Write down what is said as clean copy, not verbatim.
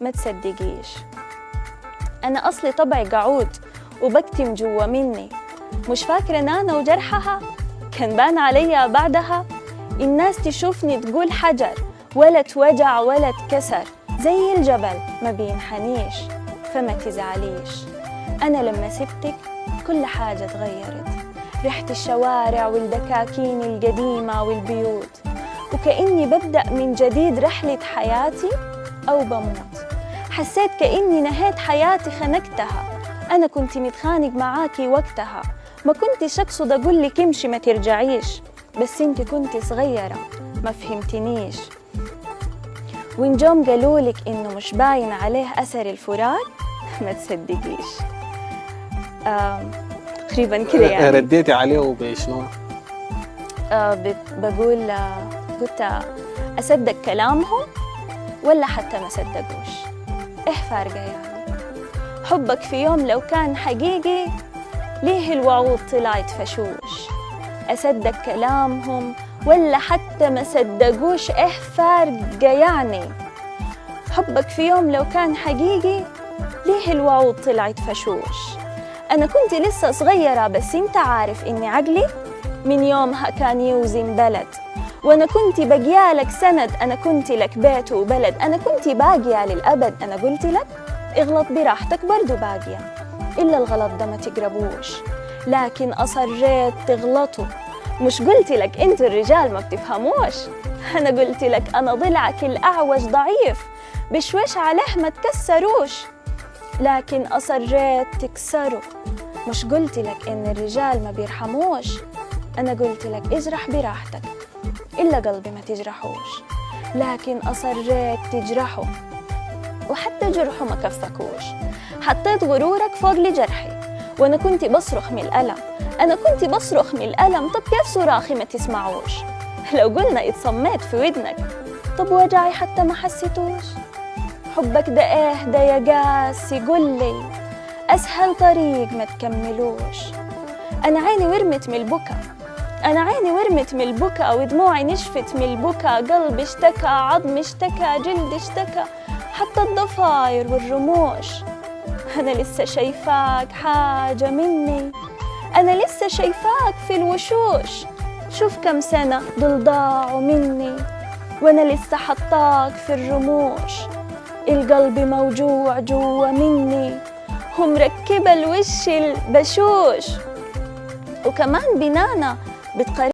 ما تصدقيش. أنا أصلي طبعي قعود وبكتم جوا مني، مش فاكرة نانا وجرحها كان بان عليا بعدها. الناس تشوفني تقول حجر، ولا اتوجع ولا اتكسر، زي الجبل ما بينحنيش. فما تزعليش، أنا لما سبتك كل حاجة اتغيرت، ريحة الشوارع والدكاكين القديمة والبيوت، وكأني ببدأ من جديد رحلة حياتي أو بموت. حسيت كأني نهيت حياتي خنقتها. أنا كنت متخانق معاكي وقتها، ما كنتش أقصد أقول لك امشي ما ترجعيش، بس انت كنت صغيرة ما فهمتنيش. وإن جوم قالولك إنه مش باين عليه أثر الفراق ما تصدقيش. تقريبا كده يعني. رديتي عليه بشنو؟ بقول قلت أصدق كلامهم ولا حتى ما صدقوش، إيه فارقة يعني؟ حبك في يوم لو كان حقيقي ليه الوعود طلعت فشوش؟ أصدق كلامهم ولا حتى ما صدقوش، إيه فارقة يعني؟ حبك في يوم لو كان حقيقي ليه الوعود طلعت فشوش؟ أنا كنت لسه صغيرة، بس أنت عارف إني عقلي من يومها كان يوزن بلد، وأنا كنت بقيالك سند، أنا كنت لك بيت وبلد، أنا كنت باقية للأبد. أنا قلت لك اغلط براحتك برضو باقية، إلا الغلط ده ما تقربوش، لكن أصريت تغلطوا. مش قلت لك أنتوا الرجال ما بتفهموش، أنا قلت لك أنا ضلعك الأعوج ضعيف بشويش عليه ما تكسروش، لكن أصريت تكسروا. مش قلت لك إن الرجال ما بيرحموش، أنا قلت لك اجرح براحتك إلا قلبي ما تجرحوش، لكن أصريت تجرحه، وحتى جرحه ما كفكوش. حطيت غرورك فوق لجرحي، وأنا كنت بصرخ من الألم، أنا كنت بصرخ من الألم. طب كيف صراخي ما تسمعوش؟ لو قلنا اتصميت في ودنك، طب وجعي حتى ما حسيتوش؟ حبك ده إيه ده يا قاسي؟ قولي أسهل طريق ما تكملوش. أنا عيني ورمت من البكا، أنا عيني ورمت من البكا، ودموعي نشفت من البكا، قلبي اشتكى، عظمي اشتكى، جلدي اشتكى، حتى الضفاير والرموش. أنا لسه شايفاك حاجة مني، أنا لسه شايفاك في الوشوش. شوف كم سنة دول ضاعوا مني، وأنا لسه حطاك في الرموش. القلب موجوع جوا مني، ومركبة الوش البشوش، وكمان بنانا بتقرب